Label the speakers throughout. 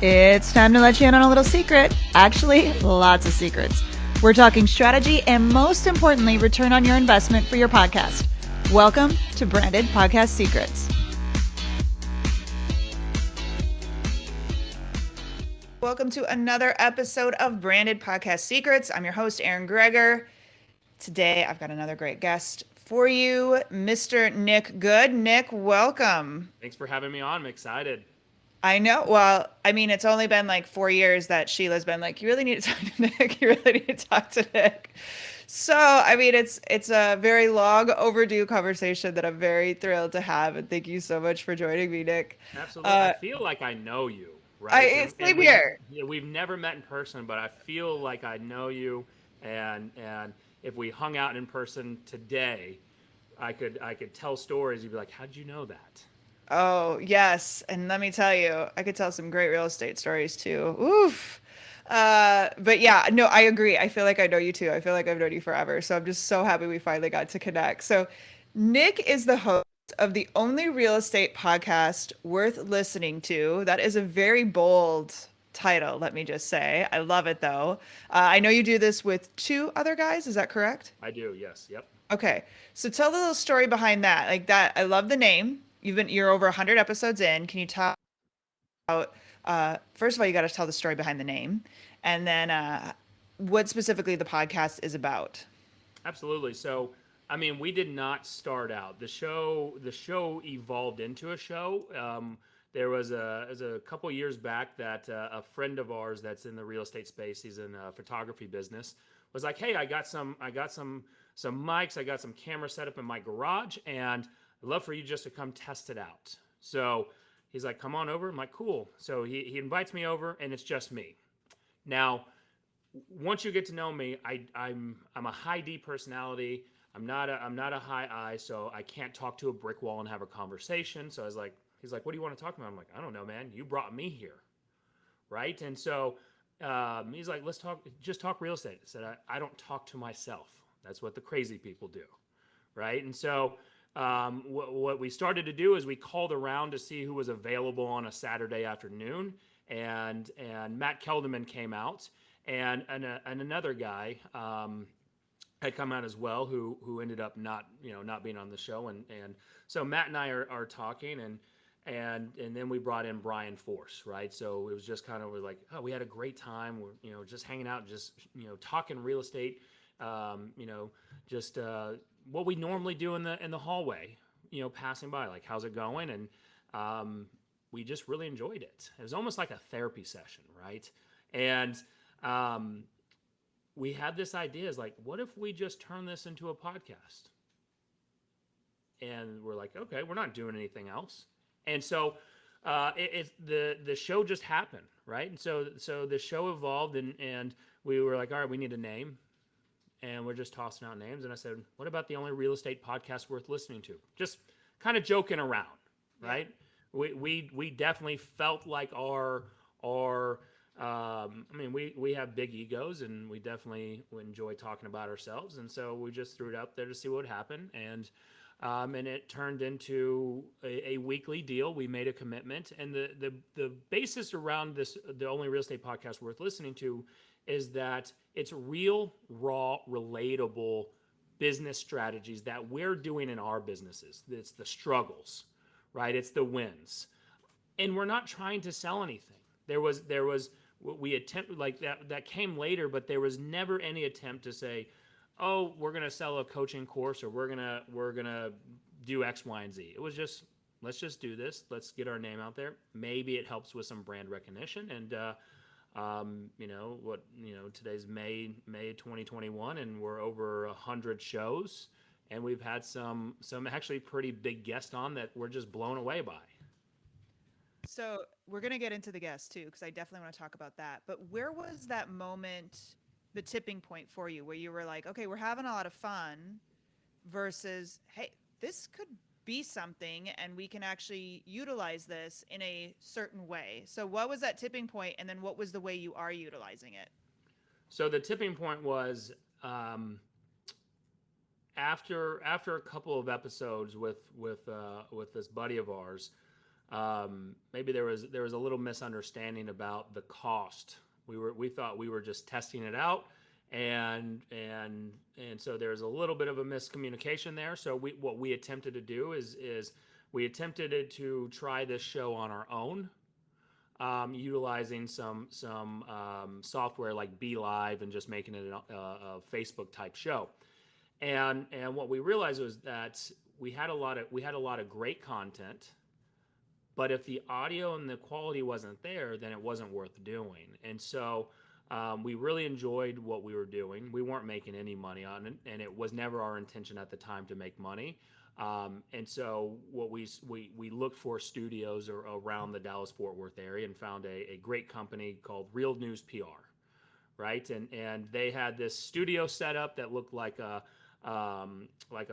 Speaker 1: It's time to let you in on a little secret. Actually, lots of secrets. We're talking strategy and, most importantly, return on your investment for your podcast. Welcome to Branded Podcast Secrets. Welcome to another episode of Branded Podcast Secrets. I'm your host, Erin Greger. Today, I've got another great guest for you, Mr. Nick Good. Nick, welcome.
Speaker 2: Thanks for having me on. I'm excited.
Speaker 1: I know. Well, I mean, it's only been like 4 years that Sheila's been like, you really need to talk to Nick. You really need to talk to Nick. So, I mean, it's a very long overdue conversation that I'm very thrilled to have. And thank you so much for joining me, Nick.
Speaker 2: Absolutely. I feel like I know you, right?
Speaker 1: Same here.
Speaker 2: We've never met in person, but I feel like I know you. And if we hung out in person today, I could tell stories. You'd be like, how'd you know that?
Speaker 1: Oh, yes. And let me tell you, I could tell some great real estate stories too. Oof. But yeah, no, I agree. I feel like I know you too. I feel like I've known you forever. So I'm just so happy we finally got to connect. So Nick is the host of the only real estate podcast worth listening to. That is a very bold title, let me just say. I love it though. I know you do this with two other guys. Is that correct?
Speaker 2: I do. Yes. Yep.
Speaker 1: Okay. So tell the little story behind that. Like that, I love the name. You're over 100 episodes in. Can you talk about first of all, you got to tell the story behind the name, and then what specifically the podcast is about?
Speaker 2: Absolutely. So, I mean, we did not start out. The show evolved into a show. There was a couple years back that a friend of ours that's in the real estate space, he's in a photography business, was like, "Hey, I got some mics, I got some cameras set up in my garage, and I'd love for you just to come test it out." So he's like, "Come on over." I'm like, "Cool." So he invites me over, and it's just me. Now, once you get to know me, I'm a high D personality. I'm not a high I, so I can't talk to a brick wall and have a conversation. So he's like, "What do you want to talk about?" I'm like, "I don't know, man. You brought me here, right?" And so he's like, "Let's just talk real estate." I said, I don't talk to myself. That's what the crazy people do, right?" And so what we started to do is we called around to see who was available on a Saturday afternoon, and Matt Kelderman came out, and another guy had come out as well, who ended up not being on the show, and so Matt and I are talking, and then we brought in Brian Force, right? So it was just kind of, we're like, oh, we had a great time. We're just hanging out, just talking real estate, just what we normally do in the hallway, passing by, like, how's it going? And we just really enjoyed it. It was almost like a therapy session, right? And we had this idea, is like, what if we just turn this into a podcast? And we're like, okay, we're not doing anything else. And so the show just happened, right? And so the show evolved, and we were like, all right, we need a name. And we're just tossing out names. And I said, what about the only real estate podcast worth listening to? Just kind of joking around, right? Yeah. We definitely felt like I mean, we have big egos, and we definitely enjoy talking about ourselves. And so we just threw it out there to see what would happen. And it turned into a weekly deal. We made a commitment. And the basis around this, the only real estate podcast worth listening to, is that it's real, raw, relatable business strategies that we're doing in our businesses. It's the struggles, right? It's the wins. And we're not trying to sell anything. There was we attempted, like, that came later, but there was never any attempt to say, oh, we're going to sell a coaching course, or we're going to do X, Y, and Z. It was just, let's just do this. Let's get our name out there. Maybe it helps with some brand recognition. And today's May 2021, and we're over 100 shows, and we've had some actually pretty big guests on that we're just blown away by.
Speaker 1: So we're going to get into the guests too, because I definitely want to talk about that. But where was that moment, the tipping point for you, where you were like, okay, we're having a lot of fun, versus, hey, this could be something and we can actually utilize this in a certain way? So what was that tipping point, and then what was the way you are utilizing it?
Speaker 2: So the tipping point was after a couple of episodes with this buddy of ours. Maybe there was a little misunderstanding about the cost. We thought we were just testing it out, and so there's a little bit of a miscommunication there. So what we attempted to do is we attempted to try this show on our own, utilizing some software like Be Live and just making it a Facebook type show. And what we realized was that we had a lot of great content, but if the audio and the quality wasn't there, then it wasn't worth doing. And so we really enjoyed what we were doing. We weren't making any money on it, and it was never our intention at the time to make money. And so what we looked for studios around the Dallas Fort Worth area and found a great company called Real News PR, right? And they had this studio setup that looked like a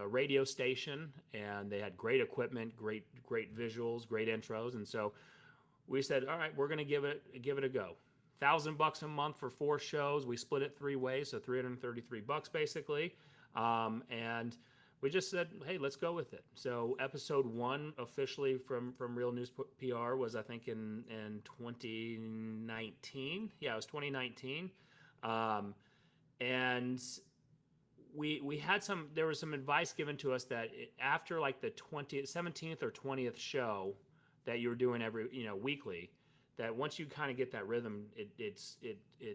Speaker 2: radio station, and they had great equipment, great visuals, great intros. And so we said, all right, we're going to give it a go. $1,000 a month for 4 shows. We split it 3 ways, so $333 basically. And we just said, hey, let's go with it. So episode 1 officially from Real News PR was, I think, in 2019. Yeah, it was 2019. And we had there was some advice given to us that after like the 17th or 20th show that you were doing weekly, that once you kind of get that rhythm, it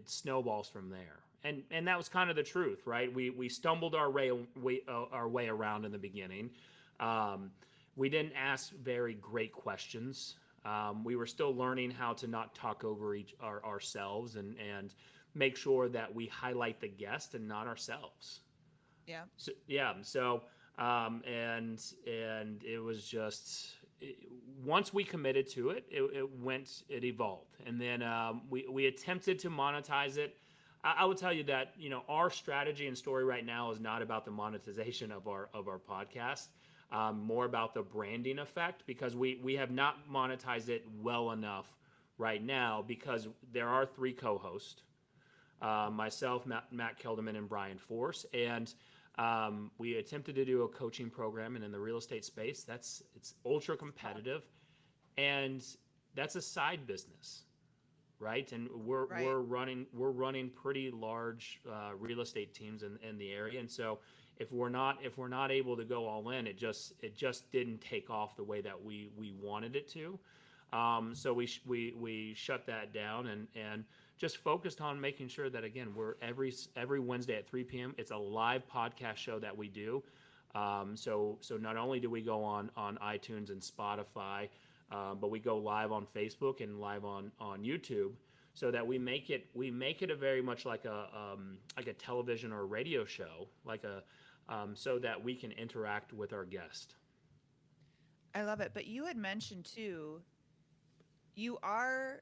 Speaker 2: snowballs from there. And that was kind of the truth, right? We stumbled our way around in the beginning. We didn't ask very great questions. We were still learning how to not talk over ourselves, and make sure that we highlight the guest and not ourselves.
Speaker 1: Yeah.
Speaker 2: So, yeah. So, and it was just once we committed to it, it evolved, and then we attempted to monetize it. I would tell you that our strategy and story right now is not about the monetization of our podcast, more about the branding effect, because we have not monetized it well enough right now, because there are 3 co-hosts, myself, Matt Kelderman, and Brian Force, and we attempted to do a coaching program, and in the real estate space, it's ultra competitive, and that's a side business, right? And
Speaker 1: Right.
Speaker 2: we're running pretty large real estate teams in the area, and so if we're not able to go all in, it just didn't take off the way that we wanted it to. So we shut that down, and just focused on making sure that, again, we're every Wednesday at 3 p.m. It's a live podcast show that we do. So not only do we go on iTunes and Spotify, but we go live on Facebook and live on YouTube, so that we make it a very much like a television or a radio show, so that we can interact with our guest.
Speaker 1: I love it. But you had mentioned too, you are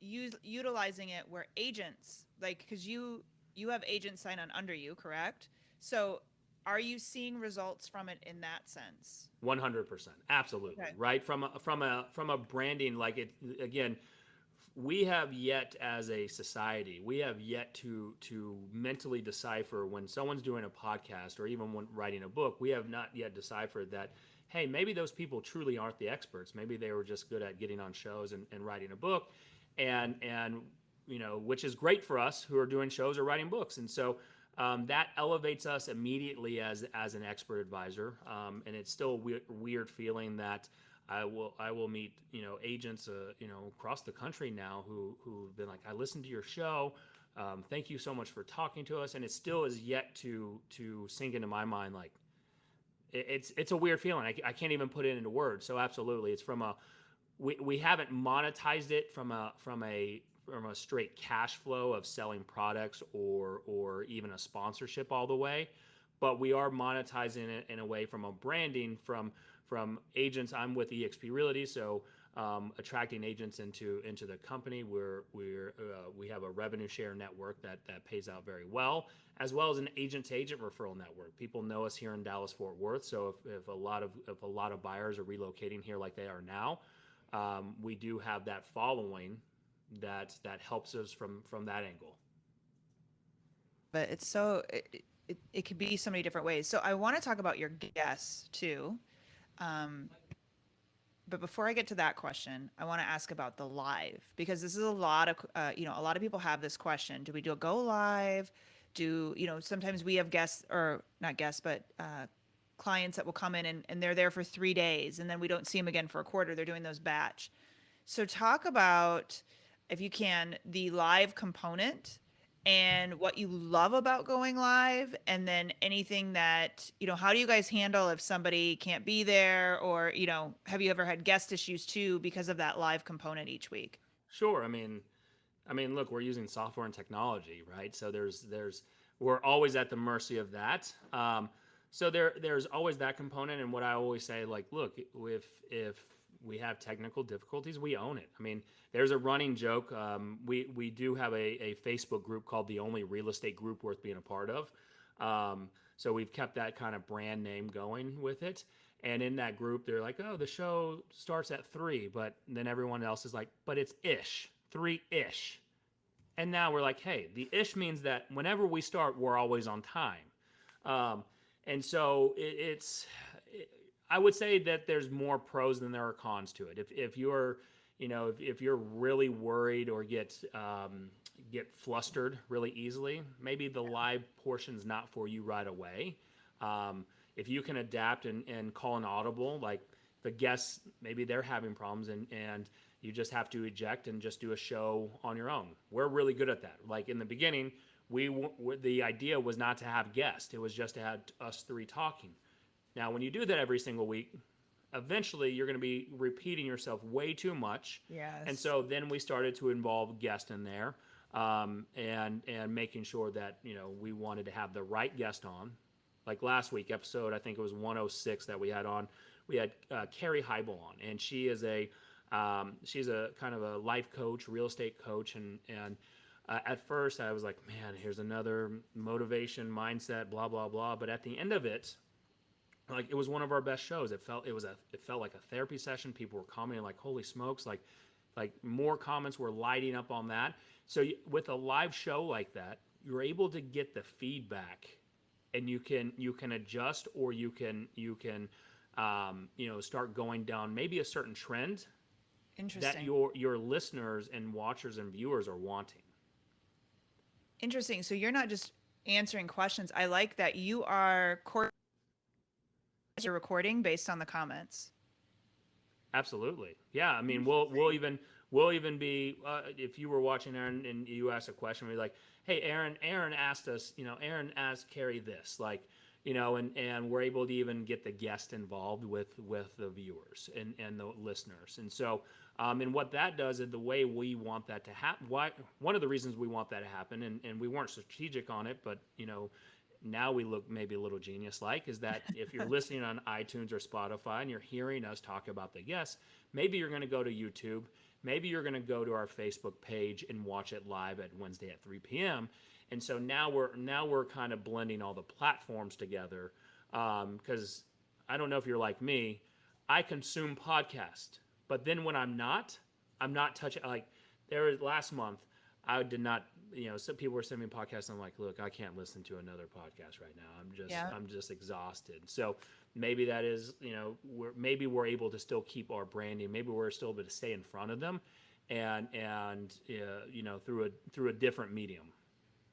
Speaker 1: utilizing it where agents, like, because you have agents sign on under you, correct? So are you seeing results from it in that sense?
Speaker 2: 100%, absolutely,
Speaker 1: Okay.
Speaker 2: right? From a branding, like, it again, we have yet, as a society, we have yet to mentally decipher when someone's doing a podcast, or even when writing a book. We have not yet deciphered that, hey, maybe those people truly aren't the experts. Maybe they were just good at getting on shows and writing a book, and which is great for us who are doing shows or writing books. And so that elevates us immediately as an expert advisor. And it's still a weird feeling that I will meet agents across the country now who've been like, I listened to your show. Thank you so much for talking to us. And it still is yet to sink into my mind. Like, it's a weird feeling. I can't even put it into words. So absolutely, it's we haven't monetized it from a straight cash flow of selling products, or even a sponsorship all the way, but we are monetizing it in a way from a branding from agents. I'm with eXp Realty, so attracting agents into the company. We have a revenue share network that pays out very well, as well as an agent to agent referral network. People know us here in Dallas Fort Worth, so if a lot of buyers are relocating here like they are now, we do have that following that helps us from that angle.
Speaker 1: But it's so it could be so many different ways. So I want to talk about your guests too. Um, But before I get to that question, I want to ask about the live because this is a lot of, a lot of people have this question. Do we do a go live? Sometimes we have guests or not guests, but clients that will come in and they're there for 3 days and then we don't see them again for a quarter. They're doing those batch. So talk about, if you can, the live component and what you love about going live, and then anything that, how do you guys handle if somebody can't be there, or, have you ever had guest issues too because of that live component each week?
Speaker 2: Sure. Look, we're using software and technology, right? So we're always at the mercy of that. So there's always that component, and what I always say, like, look, if we have technical difficulties, we own it. I mean, there's a running joke. We do have a Facebook group called the Only Real Estate Group Worth Being a Part of. So we've kept that kind of brand name going with it. And in that group, they're like, "Oh, the show starts at 3," but then everyone else is like, "But it's ish, 3-ish." And now we're like, hey, the ish means that whenever we start, we're always on time. Um, and so I would say that there's more pros than there are cons to it. If you're, if you're really worried or get flustered really easily, maybe the live portion's not for you right away. If you can adapt and call an audible, like the guests, maybe they're having problems and you just have to eject and just do a show on your own. We're really good at that. Like in the beginning, the idea was not to have guests. It was just to have us three talking. Now, when you do that every single week, eventually you're going to be repeating yourself way too much. And
Speaker 1: Yes.
Speaker 2: so then we started to involve guests in there, and making sure that we wanted to have the right guest on. Like last week episode, I think it was 106 that we had on. We had Carrie Heibel on, and she's a kind of a life coach, real estate coach, and at first I was like, man, here's another motivation mindset, blah blah blah. But at the end of it, like it was one of our best shows. It felt like a therapy session. People were commenting like, holy smokes, like more comments were lighting up on that. So with a live show like that, you're able to get the feedback, and you can adjust, or you can start going down maybe a certain trend that
Speaker 1: Interesting.
Speaker 2: your listeners and watchers and viewers are wanting.
Speaker 1: Interesting. So you're not just answering questions. I like that you are your recording based on the comments.
Speaker 2: Absolutely, yeah. I mean,
Speaker 1: Interesting.
Speaker 2: we'll even be if you were watching, Aaron, and you asked a question, we're like, hey, Aaron asked us, Aaron asked Carrie this, like, and we're able to even get the guest involved with the viewers and the listeners, and so. And what that does, is the way we want that to happen. One of the reasons we want that to happen, and we weren't strategic on it, but now we look maybe a little genius like, is that if you're listening on iTunes or Spotify and you're hearing us talk about the guests, maybe you're going to go to YouTube, maybe you're going to go to our Facebook page and watch it live at Wednesday at 3 p.m. And so now we're kind of blending all the platforms together, because I don't know if you're like me, I consume podcasts, but then when I'm not touching. Like there was last month, I did not. Some people were sending me podcasts. And I'm like, look, I can't listen to another podcast right now.
Speaker 1: Yeah.
Speaker 2: I'm just exhausted. So maybe that is, maybe we're able to still keep our branding. Maybe we're still able to stay in front of them, and through a different medium.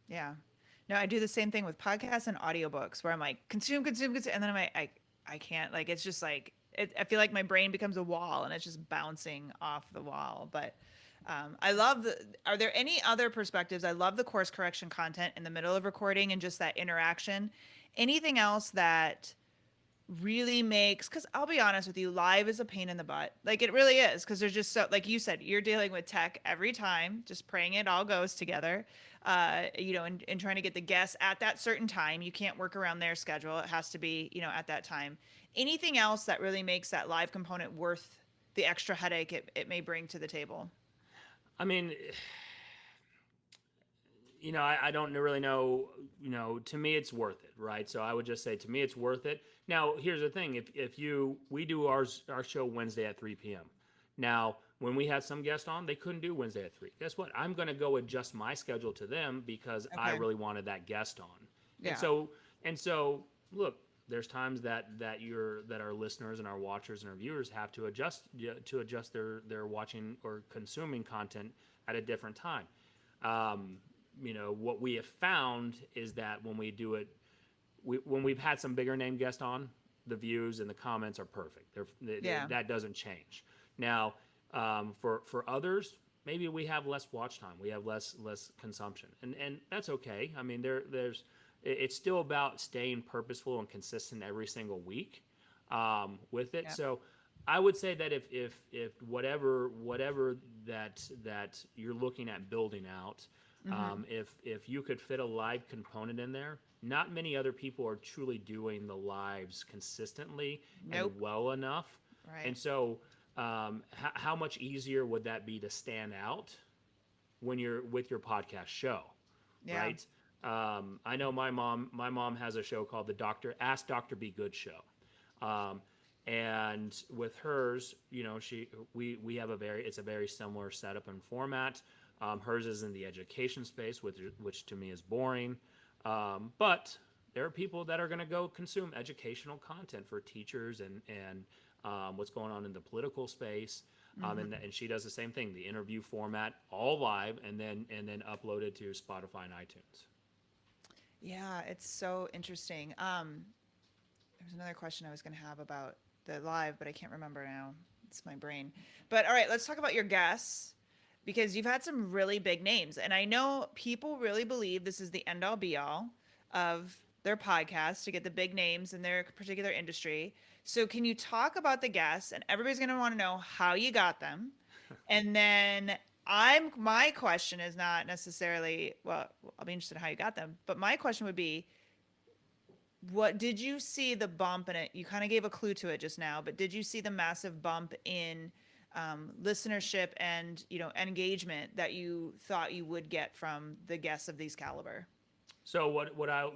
Speaker 1: Yeah. No, I do the same thing with podcasts and audiobooks where I'm like, consume, consume, consume. And then I can't, like, it's just like, I feel like my brain becomes a wall and it's just bouncing off the wall. But are there any other perspectives? I love the course correction content in the middle of recording and just that interaction. Anything else that really makes, because I'll be honest with you, live is a pain in the butt, like it really is, because there's just so, like you said, you're dealing with tech every time, just praying it all goes together, and trying to get the guests at that certain time. You can't work around their schedule, it has to be at that time. Anything else that really makes that live component worth the extra headache it may bring to the table?
Speaker 2: I mean, I don't really know. To me, it's worth it, right? So I would just say, to me, it's worth it. Now, here's the thing: we do our show Wednesday at 3 p.m. Now, when we had some guests on, they couldn't do Wednesday at 3. Guess what? I'm going to go adjust my schedule to them because I
Speaker 1: Okay.
Speaker 2: really wanted that guest on. And
Speaker 1: Yeah.
Speaker 2: so, and so, look. There's times that our listeners and our watchers and our viewers have to adjust their watching or consuming content at a different time. Um, what we have found is that when we do it, when we've had some bigger name guests on, the views and the comments are perfect.
Speaker 1: Yeah.
Speaker 2: That doesn't change. Now, for others, maybe we have less watch time, we have less consumption, and that's okay. I mean, there's it's still about staying purposeful and consistent every single week with it.
Speaker 1: Yeah.
Speaker 2: So I would say that if whatever that you're looking at building out,
Speaker 1: Mm-hmm.
Speaker 2: if you could fit a live component in there, not many other people are truly doing the lives consistently and
Speaker 1: Nope.
Speaker 2: well enough.
Speaker 1: Right.
Speaker 2: And so, how much easier would that be to stand out when you're with your podcast show,
Speaker 1: Yeah.
Speaker 2: right? I know my mom has a show called the Doctor Ask Doctor Be Good show. Um, and with hers, we have it's a very similar setup and format. Hers is in the education space, which to me is boring. But there are people that are going to go consume educational content for teachers and what's going on in the political space. And,
Speaker 1: Mm-hmm.
Speaker 2: and she does the same thing, the interview format, all live, and then uploaded to Spotify and iTunes.
Speaker 1: Yeah, it's so interesting. There's another question I was going to have about the live, but I can't remember now. It's my brain. But all right, let's talk about your guests because you've had some really big names. And I know people really believe this is the end all be all of their podcast to get the big names in their particular industry. So, can you talk about the guests? And everybody's going to want to know how you got them. And then my question is not necessarily, well, I'll be interested in how you got them, but my question would be, what did you see the bump in it? You kind of gave a clue to it just now, but did you see the massive bump in listenership and engagement that you thought you would get from the guests of these caliber?
Speaker 2: So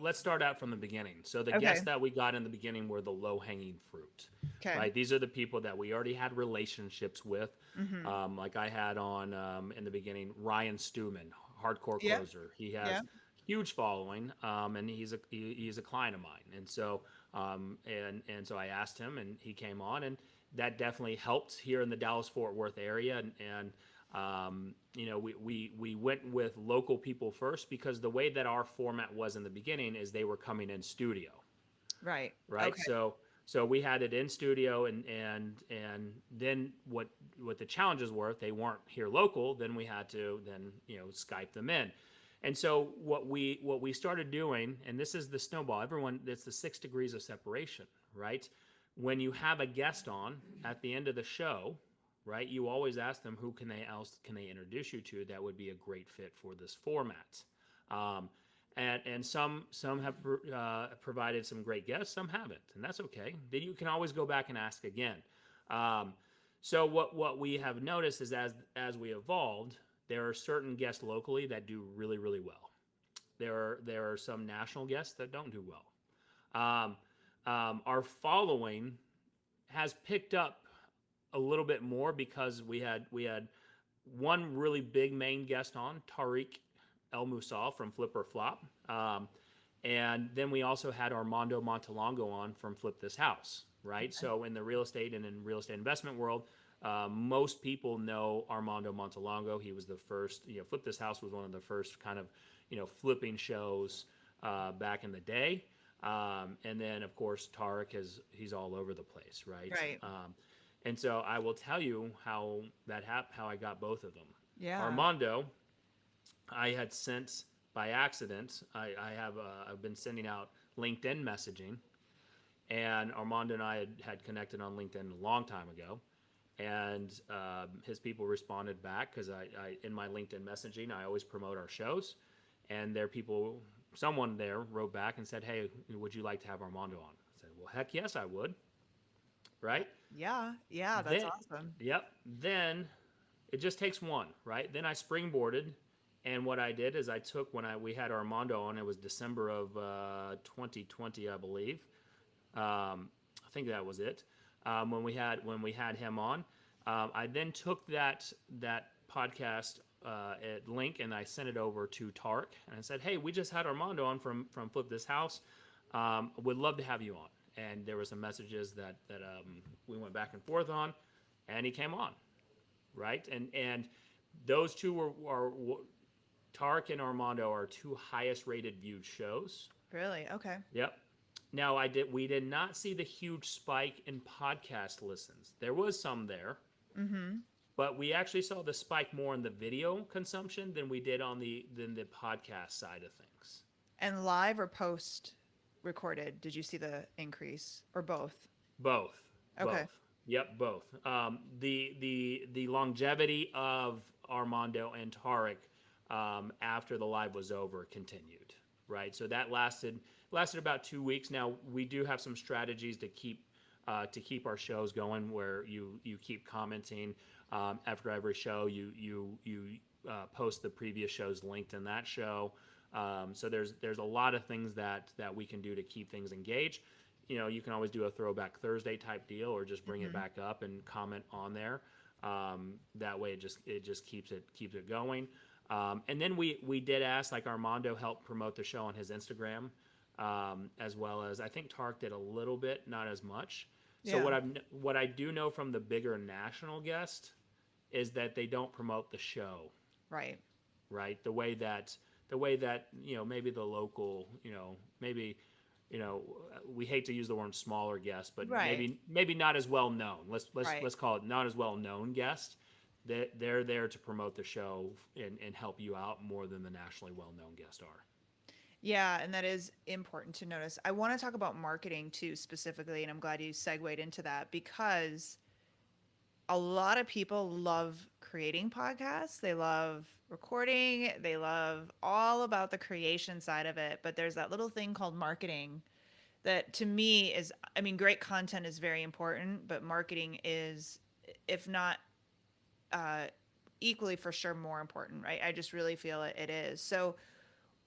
Speaker 2: let's start out from the beginning. So the
Speaker 1: Okay.
Speaker 2: guests that we got in the beginning were the low hanging fruit,
Speaker 1: Okay.
Speaker 2: right? These are the people that we already had relationships with.
Speaker 1: Mm-hmm.
Speaker 2: Like I had on in the beginning, Ryan Stewman, hardcore
Speaker 1: Yeah.
Speaker 2: closer. He has
Speaker 1: Yeah.
Speaker 2: huge following, and he's a client of mine. And so so I asked him, and he came on, and that definitely helped here in the Dallas Fort Worth area, we went with local people first because the way that our format was in the beginning is they were coming in studio,
Speaker 1: Right.
Speaker 2: right?
Speaker 1: Okay.
Speaker 2: So we had it in studio, and then what the challenges were, if they weren't here local, then we had to then Skype them in. And so what we started doing, and this is the snowball, everyone, it's the 6 degrees of separation, right? When you have a guest on at the end of the show, right, you always ask them who can they introduce you to that would be a great fit for this format. Um, and some have provided some great guests, some haven't, and that's okay. Then you can always go back and ask again. Um, so what we have noticed is as we evolved, there are certain guests locally that do really really well. There are some national guests that don't do well. Um, our following has picked up a little bit more because we had one really big main guest on, Tariq El Musal from Flip or Flop. And then we also had Armando Montalongo on from Flip This House, right? So in the real estate and in real estate investment world, most people know Armando Montalongo. He was the first, Flip This House was one of the first kind of, flipping shows back in the day. And then of course he's all over the place, right?
Speaker 1: Right.
Speaker 2: And so I will tell you how I got both of them.
Speaker 1: Yeah.
Speaker 2: Armando, I had sent by accident. I've been sending out LinkedIn messaging, and Armando and I had connected on LinkedIn a long time ago, and his people responded back because I in my LinkedIn messaging I always promote our shows, and someone there wrote back and said, "Hey, would you like to have Armando on?" I said, "Well, heck yes, I would." Right?
Speaker 1: Yeah. Yeah. That's
Speaker 2: Then,
Speaker 1: awesome.
Speaker 2: yep. Then it just takes one, right? Then I springboarded, and what I did is I took we had Armando on. It was December of 2020, I believe. I think that was it. When we had him on, I then took that podcast link and I sent it over to Tark and I said, "Hey, we just had Armando on from Flip This House. Would love to have you on." and there were some messages that we went back and forth on, and he came on, right? And those two are Tarek and Armando are two highest rated viewed shows.
Speaker 1: Really? Okay.
Speaker 2: Yep. Now we did not see the huge spike in podcast listens. There was some there,
Speaker 1: Mm-hmm.
Speaker 2: but we actually saw the spike more in the video consumption than we did on the podcast side of things.
Speaker 1: And live or post recorded, did you see the increase or both?
Speaker 2: Both,
Speaker 1: Okay.
Speaker 2: both. Yep, both. The longevity of Armando and Tarek after the live was over continued, right? So that lasted about 2 weeks. Now we do have some strategies to keep our shows going, where you keep commenting after every show. You post the previous shows linked in that show. So there's a lot of things that we can do to keep things engaged. You can always do a throwback Thursday type deal, or just bring it
Speaker 1: Mm-hmm.
Speaker 2: back up and comment on there. That way, it just keeps it going. And then we did ask, like, Armando helped promote the show on his Instagram, as well as I think Tark did a little bit, not as much. So
Speaker 1: Yeah.
Speaker 2: what I do know from the bigger national guest is that they don't promote the show,
Speaker 1: Right.
Speaker 2: right? The way that maybe the local, maybe we hate to use the word smaller guest, but
Speaker 1: Right.
Speaker 2: maybe not as well known.
Speaker 1: Right.
Speaker 2: Let's call it not as well known guest. They're there to promote the show and help you out more than the nationally well known guests are.
Speaker 1: Yeah, and that is important to notice. I want to talk about marketing too, specifically, and I'm glad you segued into that because a lot of people love creating podcasts. They love recording. They love all about the creation side of it. But there's that little thing called marketing that to me is, I mean, great content is very important, but marketing is, if not uh, equally for sure more important, right? I just really feel it is. So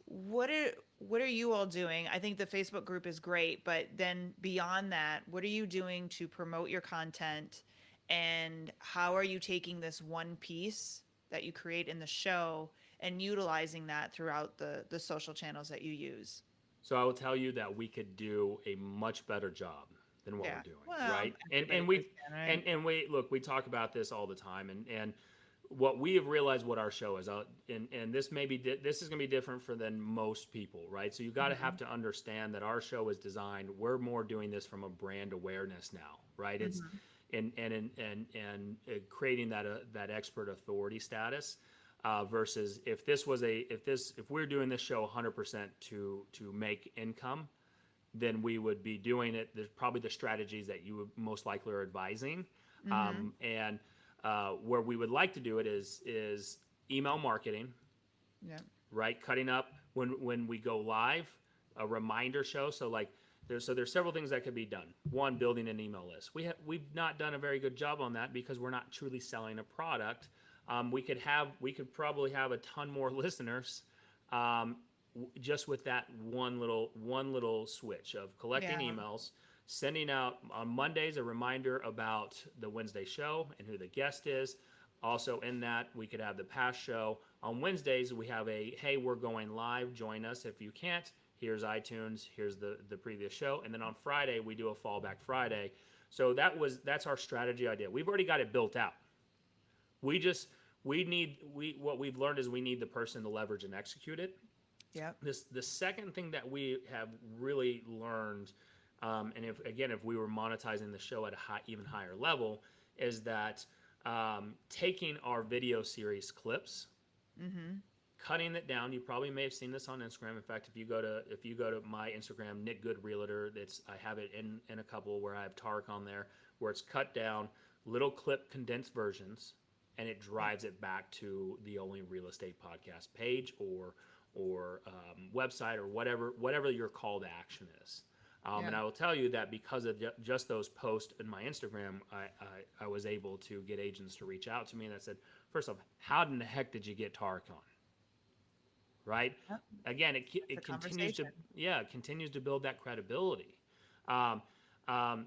Speaker 1: what are what are you all doing? I think the Facebook group is great, but then beyond that, what are you doing to promote your content, and how are you taking this one piece that you create in the show and utilizing that throughout the social channels that you use?
Speaker 2: So I will tell you that we could do a much better job than what we're
Speaker 1: Yeah.
Speaker 2: doing,
Speaker 1: Well,
Speaker 2: right?
Speaker 1: everybody always can, right?
Speaker 2: And we look, we talk about this all the time, and what we have realized what our show is, and this is going to be different for than most people, right? So you got to have
Speaker 1: Mhm.
Speaker 2: to understand that our show is designed. We're more doing this from a brand awareness now, right? It's
Speaker 1: Mhm.
Speaker 2: creating that expert authority status. Versus if we're doing this show 100% to make income, then we would be doing it. There's probably the strategies that you would most likely are advising,
Speaker 1: Mhm.
Speaker 2: and where we would like to do it is email marketing,
Speaker 1: Yeah.
Speaker 2: right? Cutting up when we go live, a reminder show. So like there's several things that could be done. One, building an email list. We've not done a very good job on that because we're not truly selling a product. We could probably have a ton more listeners, um, just with that one little switch of collecting
Speaker 1: Yeah.
Speaker 2: emails, sending out on Mondays a reminder about the Wednesday show and who the guest is. Also in that, we could have the past show. On Wednesdays, we have a, hey, we're going live, join us. If you can't, here's iTunes, here's the previous show. And then on Friday, we do a fallback Friday. So that's our strategy idea. We've already got it built out. We just we need we what we've learned is we need the person to leverage and execute it.
Speaker 1: Yep.
Speaker 2: The second thing that we have really learned, and if we were monetizing the show at a even higher level, is that taking our video series clips,
Speaker 1: Mhm.
Speaker 2: cutting it down. You probably may have seen this on Instagram. In fact, if you go to my Instagram, Nick Good Realtor, I have it in a couple where I have Tark on there, where it's cut down, little clip condensed versions, and it
Speaker 1: Yeah.
Speaker 2: drives it back to the Only Real Estate Podcast page or website or whatever your call to action is.
Speaker 1: Yeah.
Speaker 2: And I will tell you that because of just those posts in my Instagram, I was able to get agents to reach out to me, and I said, first off, how in the heck did you get Tark on? Right?
Speaker 1: Yep.
Speaker 2: Again,
Speaker 1: It's a
Speaker 2: it continues to
Speaker 1: conversation.
Speaker 2: build that credibility. Um,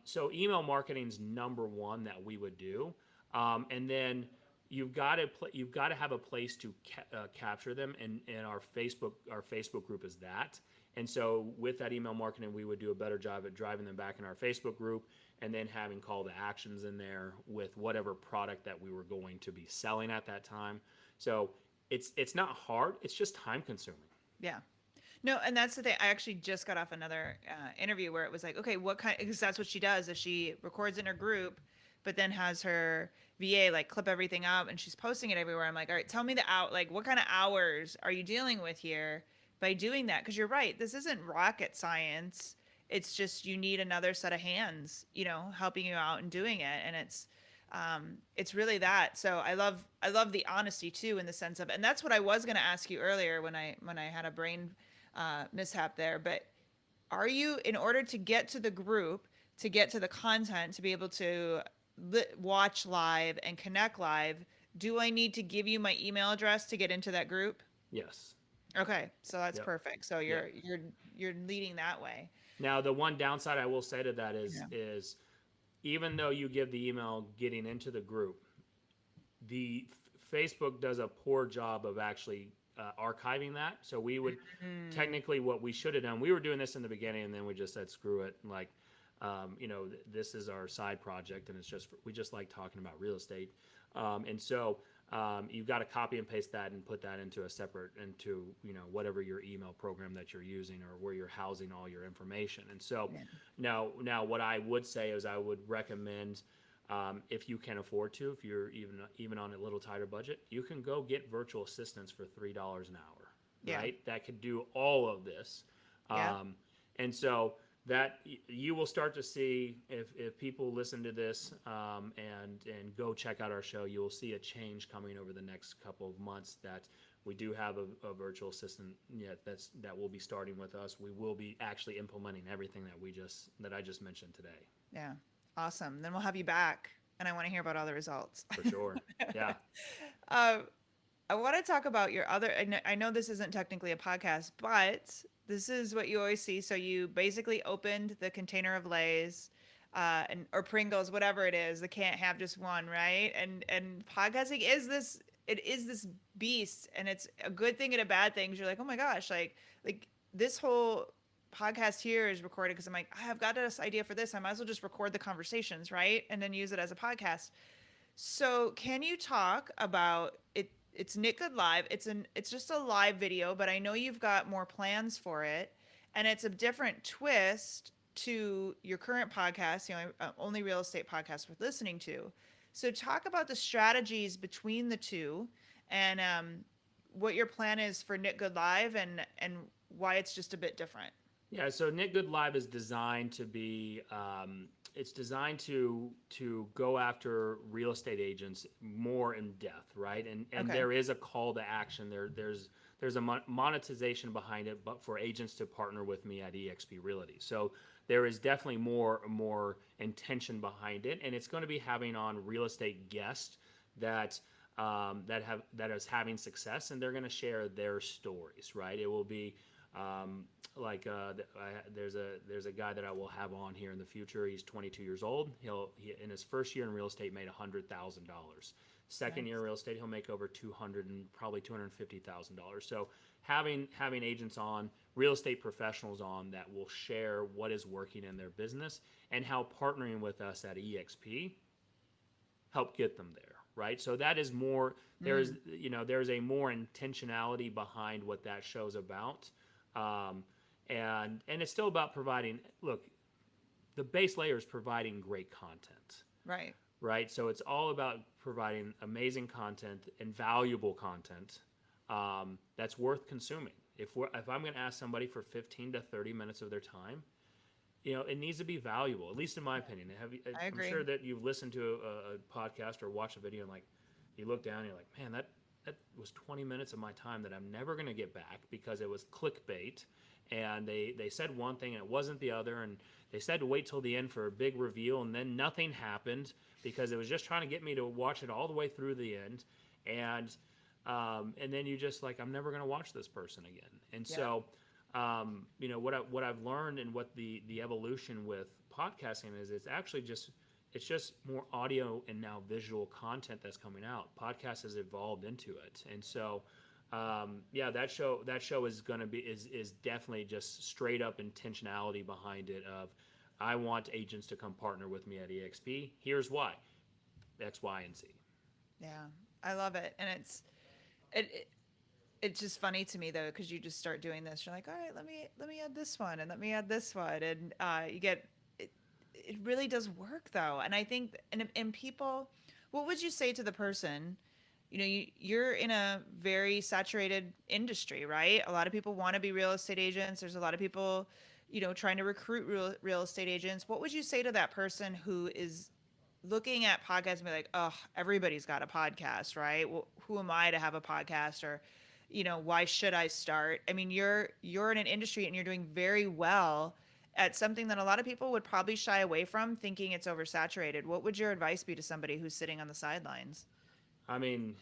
Speaker 2: so email marketing is number one that we would do, and then you've got to have a place to capture them, and our Facebook group is that. And so with that email marketing, we would do a better job at driving them back in our Facebook group, and then having call to actions in there with whatever product that we were going to be selling at that time. So it's not hard, it's just time consuming.
Speaker 1: Yeah. No, and that's the thing. I actually just got off another interview where it was like, okay, what kind? Because that's what she does. Is she records in her group, but then has her VA like clip everything up, and she's posting it everywhere. I'm like, all right, tell me the out. Like, what kind of hours are you dealing with here by doing that? Because you're right. This isn't rocket science. It's just you need another set of hands, helping you out and doing it, and it's really that. So I love the honesty too, in the sense of, and that's what I was going to ask you earlier when I had a brain mishap there. But are you, in order to get to the group, to get to the content, to be able to watch live and connect live, do I need to give you my email address to get into that group?
Speaker 2: Yes.
Speaker 1: Okay, so that's
Speaker 2: Yep.
Speaker 1: perfect. So
Speaker 2: Yep.
Speaker 1: you're leading that way.
Speaker 2: Now, the one downside I will say to that is
Speaker 1: Yeah.
Speaker 2: is even though you give the email getting into the group, the Facebook does a poor job of actually archiving that. So we would
Speaker 1: Mm,
Speaker 2: technically, what we should have done, we were doing this in the beginning, and then we just said screw it. Like, this is our side project, and we just like talking about real estate, and so. You've got to copy and paste that and put that into a separate, into whatever your email program that you're using, or where you're housing all your information. And so
Speaker 1: yeah.
Speaker 2: now what I would say is I would recommend, if you can afford to, if you're even on a little tighter budget, you can go get virtual assistants for $3 an hour,
Speaker 1: Yeah.
Speaker 2: right? That could do all of this,
Speaker 1: Yeah.
Speaker 2: and so that you will start to see, if people listen to this, and go check out our show, you will see a change coming over the next couple of months, that we do have a virtual assistant, that will be starting with us. We will be actually implementing everything that I just mentioned today.
Speaker 1: Yeah. Awesome. Then we'll have you back, and I want to hear about all the results.
Speaker 2: For sure. Yeah.
Speaker 1: Um, I want to talk about your other. I know this isn't technically a podcast, but this is what you always see. So you basically opened the container of Lay's, and or Pringles, whatever it is. They can't have just one, right? And podcasting is this. It is this beast, and it's a good thing and a bad thing. 'Cause you're like, oh my gosh, like this whole podcast here is recorded because I'm like, I have got this idea for this. I might as well just record the conversations, right, and then use it as a podcast. So, can you talk about it? It's Knit Good Live. It's just a live video, but I know you've got more plans for it, and it's a different twist to your current podcast, only real estate podcast worth listening to. So, talk about the strategies between the two, and what your plan is for Knit Good Live, and why it's just a bit different.
Speaker 2: Yeah, so Knit Good Live is designed to be, it's designed to go after real estate agents more in depth, right? And
Speaker 1: Okay.
Speaker 2: there is a call to action there. There's a monetization behind it, but for agents to partner with me at EXP Realty. So there is definitely more intention behind it, and it's going to be having on real estate guests that that is having success, and they're going to share their stories, right? It will be, there's a guy that I will have on here in the future. He's 22 years old. He in his first year in real estate made $100,000. Second year in
Speaker 1: Nice.
Speaker 2: real estate, he'll make over 200 and probably $250,000. So having agents on, real estate professionals on, that will share what is working in their business, and how partnering with us at EXP help get them there, right? So that is more,
Speaker 1: Mm,
Speaker 2: there's a more intentionality behind what that show's about. um, and it's still about providing, look, the base layer is providing great content,
Speaker 1: right.
Speaker 2: right? So it's all about providing amazing content and valuable content, that's worth consuming. If I'm going to ask somebody for 15 to 30 minutes of their time, it needs to be valuable, at least in my opinion.
Speaker 1: I
Speaker 2: I'm
Speaker 1: agree.
Speaker 2: sure that you've listened to a podcast or watched a video, and like, you look down and you're like, man, that was 20 minutes of my time that I'm never going to get back, because it was clickbait, and they said one thing and it wasn't the other, and they said to wait till the end for a big reveal, and then nothing happened, because it was just trying to get me to watch it all the way through the end. And then you just like, I'm never going to watch this person again. And
Speaker 1: Yeah.
Speaker 2: so, what I've learned, and what the evolution with podcasting is, it's just more audio and now visual content that's coming out. Podcast has evolved into it, and so Yeah, that show is gonna be is definitely just straight up intentionality behind it. Of I want agents to come partner with me at EXP. Here's why: X, Y, and Z.
Speaker 1: Yeah, I love it, and it it's just funny to me though because you just start doing this. You're like, all right, let me add this one and let me add this one, and you get it. It really does work though, and I think and people, what would you say to the person? You're in a very saturated industry, right? A lot of people want to be real estate agents. There's a lot of people, trying to recruit real estate agents. What would you say to that person who is looking at podcasts and be like, oh, everybody's got a podcast, right? Well, who am I to have a podcast? Or, why should I start? I mean, you're in an industry and you're doing very well at something that a lot of people would probably shy away from, thinking it's oversaturated. What would your advice be to somebody who's sitting on the sidelines?
Speaker 2: I mean,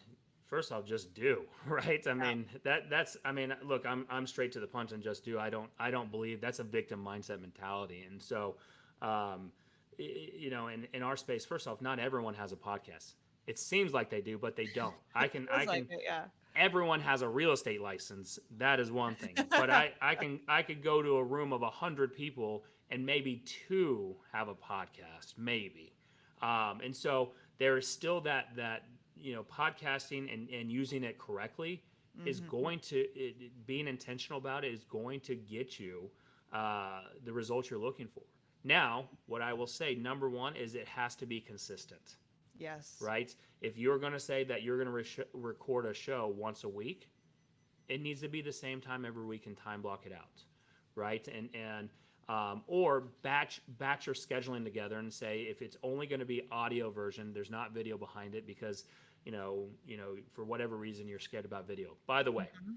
Speaker 2: first off, just do, right? I mean, that's I mean, look, I'm straight to the punch and just do. I don't believe that's a victim mindset mentality. And so in our space, first off, not everyone has a podcast. It seems like they do, but they don't. I can I
Speaker 1: Feels like
Speaker 2: can
Speaker 1: it, yeah.
Speaker 2: everyone has a real estate license. That is one thing. But I could go to a room of 100 people and maybe two have a podcast, maybe. And so there is still that podcasting and using it correctly is
Speaker 1: Mm-hmm.
Speaker 2: going to being intentional about it is going to get you the results you're looking for. Now, what I will say, number one, is it has to be consistent,
Speaker 1: Yes.
Speaker 2: right? If you're going to say that you're going to record a show once a week, it needs to be the same time every week and time block it out, right? And or batch your scheduling together and say if it's only going to be audio version, there's not video behind it because for whatever reason you're scared about video. By the way,
Speaker 1: Mm-hmm.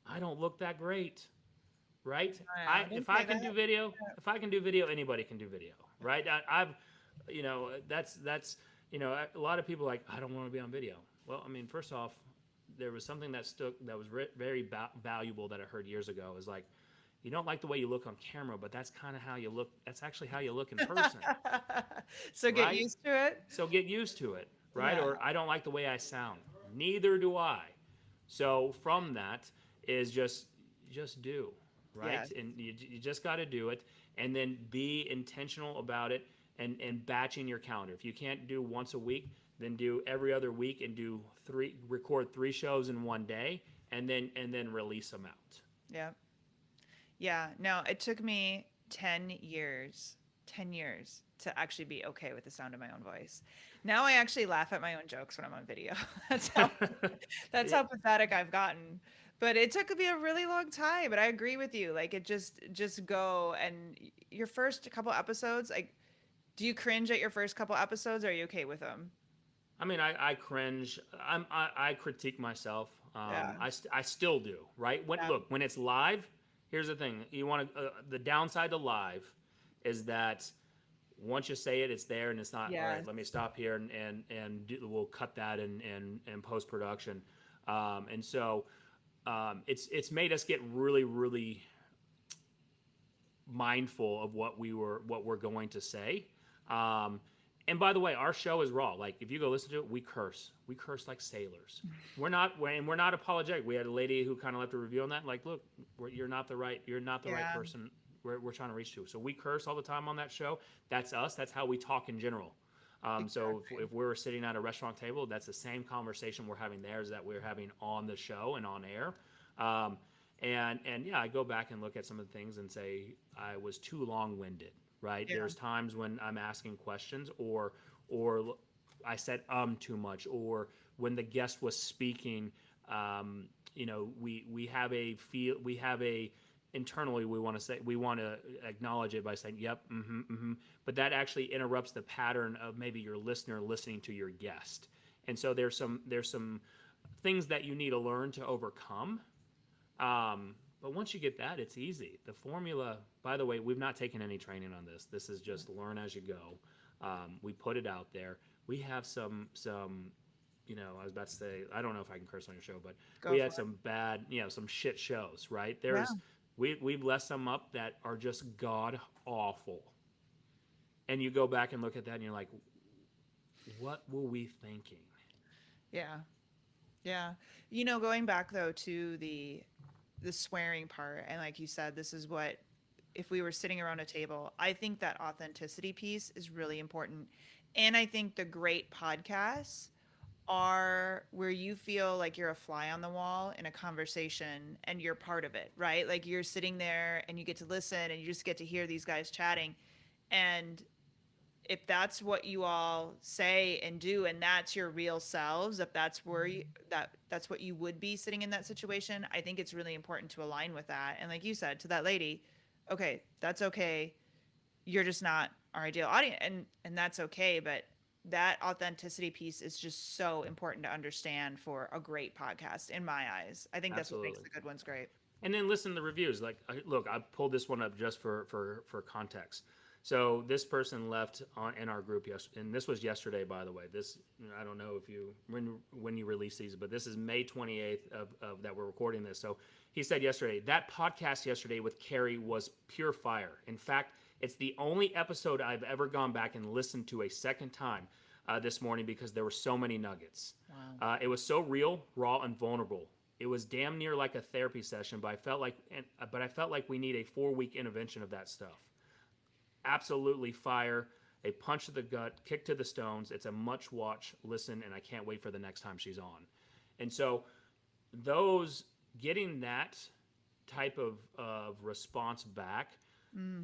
Speaker 2: I don't look that great, right?
Speaker 1: I didn't
Speaker 2: If
Speaker 1: say
Speaker 2: I
Speaker 1: that.
Speaker 2: can do video, if I can do video, anybody can do video, right? I've that's a lot of people are like I don't want to be on video. Well, I mean, first off, there was something that stuck that was very valuable that I heard years ago. Is like you don't like the way you look on camera, but that's kind of how you look. That's actually how you look in person,
Speaker 1: So get
Speaker 2: right?
Speaker 1: used to it.
Speaker 2: So get used to it, right?
Speaker 1: Yeah.
Speaker 2: Or I don't like the way I sound. Neither do I. So from that is just do, right?
Speaker 1: Yes.
Speaker 2: And you just got to do it, and then be intentional about it, and batching your calendar. If you can't do once a week, then do every other week and record 3 shows in one day, and then release them out.
Speaker 1: Yeah. Yeah. No, it took me 10 years, 10 years to actually be okay with the sound of my own voice. Now I actually laugh at my own jokes when I'm on video. That's how that's how pathetic I've gotten. But it took me a really long time, but I agree with you. Like it just go and your first couple episodes, like do you cringe at your first couple episodes or are you okay with them?
Speaker 2: I mean, I cringe. I critique myself.
Speaker 1: Yeah.
Speaker 2: I still do. Right.
Speaker 1: Yeah.
Speaker 2: When it's live, here's the thing. You want to the downside to live is that once you say it, it's there, and it's not. All right.
Speaker 1: Yes.
Speaker 2: Let me stop here we'll cut that in post production. And so it's made us get really really mindful of what we're going to say. Um, and by the way, our show is raw. Like if you go listen to it, we curse. We curse like sailors. We're not apologetic. We had a lady who kind of left a review on that. Like, look, you're not the right
Speaker 1: Yeah.
Speaker 2: person. We're trying to reach to. So we curse all the time on that show. That's us. That's how we talk in general. So
Speaker 1: Exactly.
Speaker 2: if we're sitting at a restaurant table, that's the same conversation we're having there as that we're having on the show and on air. Um, and yeah, I go back and look at some of the things and say I was too long winded. Right?
Speaker 1: Yeah.
Speaker 2: There's times when I'm asking questions or I said too much, or when the guest was speaking, we have a internally we want to acknowledge it by saying yep, mm-hmm, mm-hmm. But that actually interrupts the pattern of maybe your listener listening to your guest, and so there's some things that you need to learn to overcome. But once you get that, it's easy. The formula, by the way, we've not taken any training on this. This is just learn as you go. We put it out there. We have I was about to say, I don't know if I can curse on your show, but
Speaker 1: Go
Speaker 2: we
Speaker 1: for
Speaker 2: had
Speaker 1: it.
Speaker 2: some bad, some shit shows, right?
Speaker 1: Yeah.
Speaker 2: We've left some up that are just god awful. And you go back and look at that and you're like, what were we thinking?
Speaker 1: Yeah. Yeah. Going back though to the swearing part, and like you said, this is what, if we were sitting around a table, I think that authenticity piece is really important. And I think the great podcasts are where you feel like you're a fly on the wall in a conversation and you're part of it, right? Like you're sitting there and you get to listen and you just get to hear these guys chatting. And if that's what you all say and do and that's your real selves, if that's where that's what you would be sitting in that situation, I think it's really important to align with that. And like you said to that lady, okay, that's okay, you're just not our ideal audience, and that's okay. But that authenticity piece is just so important to understand for a great podcast in my eyes. I think that's what makes
Speaker 2: Absolutely.
Speaker 1: the good ones great.
Speaker 2: And then listen to the reviews. Like, look, I pulled this one up just for context. So this person left in our group and this was yesterday, by the way. This, I don't know if you when you release these, but this is May 28th of that we're recording this. So he said yesterday that podcast yesterday with Carrie was pure fire. In fact, it's the only episode I've ever gone back and listened to a second time this morning because there were so many nuggets.
Speaker 1: Wow.
Speaker 2: It was so real, raw, and vulnerable. It was damn near like a therapy session, but I felt like we need a 4-week intervention of that stuff. Absolutely fire, a punch to the gut, kick to the stones. It's a much watch, listen, and I can't wait for the next time she's on. And so those getting that type of response back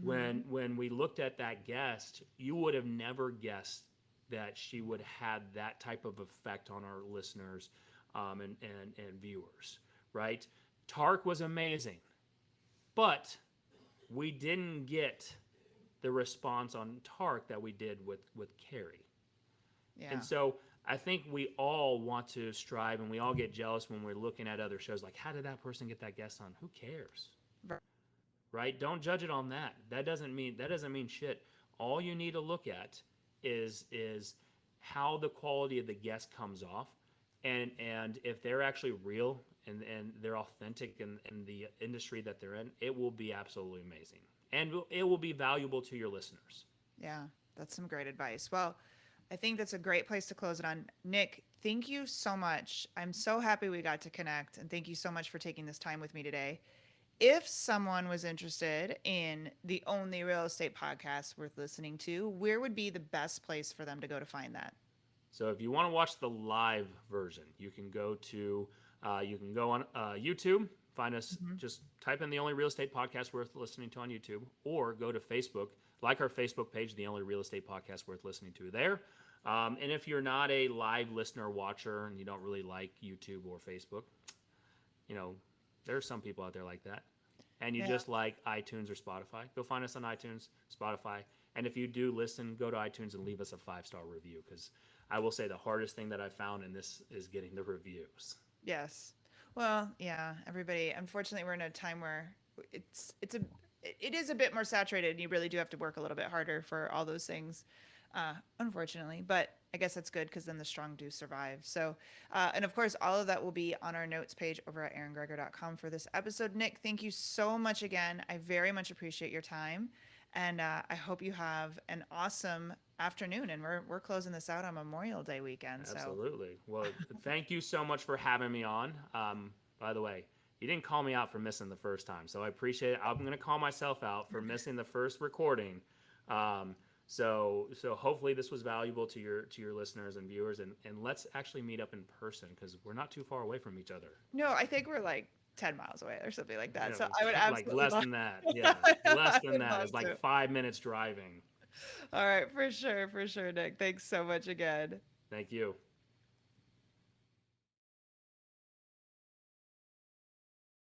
Speaker 2: when we looked at that guest, you would have never guessed that she would have that type of effect on our listeners and viewers, right? Tark was amazing, but we didn't get the response on Tark that we did with Carrie.
Speaker 1: Yeah.
Speaker 2: And so I think we all want to strive and we all get jealous when we're looking at other shows like, how did that person get that guest on? Who cares?
Speaker 1: Right.
Speaker 2: Right? Don't judge it on that. That doesn't mean shit. All you need to look at is how the quality of the guest comes off, and if they're actually real and they're authentic in the industry that they're in, it will be absolutely amazing, and it will be valuable to your listeners.
Speaker 1: Yeah, that's some great advice. Well, I think that's a great place to close it on. Nick, thank you so much. I'm so happy we got to connect, and thank you so much for taking this time with me today. If someone was interested in the only real estate podcast worth listening to, where would be the best place for them to go to find that?
Speaker 2: So if you want to watch the live version, you can go on YouTube, find us,
Speaker 1: Mm-hmm.
Speaker 2: just type in the only real estate podcast worth listening to on YouTube, or go to Facebook, like our Facebook page, the only real estate podcast worth listening to there. And if you're not a live listener or watcher and you don't really like YouTube or Facebook, you know, there are some people out there like that. And you
Speaker 1: Yeah.
Speaker 2: just like iTunes or Spotify, go find us on iTunes, Spotify. And if you do listen, go to iTunes and leave us a 5-star review, because I will say the hardest thing that I found in this is getting the reviews.
Speaker 1: Yes. Well, yeah, everybody, unfortunately we're in a time where it is a bit more saturated and you really do have to work a little bit harder for all those things. Unfortunately, but I guess that's good because then the strong do survive. So, and of course, all of that will be on our notes page over at eringregor.com for this episode. Nick, thank you so much again. I very much appreciate your time. And I hope you have an awesome afternoon. And we're closing this out on Memorial Day weekend. So,
Speaker 2: Absolutely. Well, thank you so much for having me on. By the way, you didn't call me out for missing the first time, so I appreciate it. I'm going to call myself out for missing the first recording. So hopefully this was valuable to your listeners and viewers, and let's actually meet up in person because we're not too far away from each other.
Speaker 1: no, I think we're like 10 miles away or something like
Speaker 2: You
Speaker 1: that.
Speaker 2: know,
Speaker 1: So I would
Speaker 2: like
Speaker 1: absolutely
Speaker 2: less
Speaker 1: love,
Speaker 2: than that. Yeah,
Speaker 1: I
Speaker 2: less than
Speaker 1: would
Speaker 2: that.
Speaker 1: love
Speaker 2: It's like
Speaker 1: to.
Speaker 2: 5 minutes driving.
Speaker 1: All right, for sure, Nick. Thanks so much again.
Speaker 2: Thank you.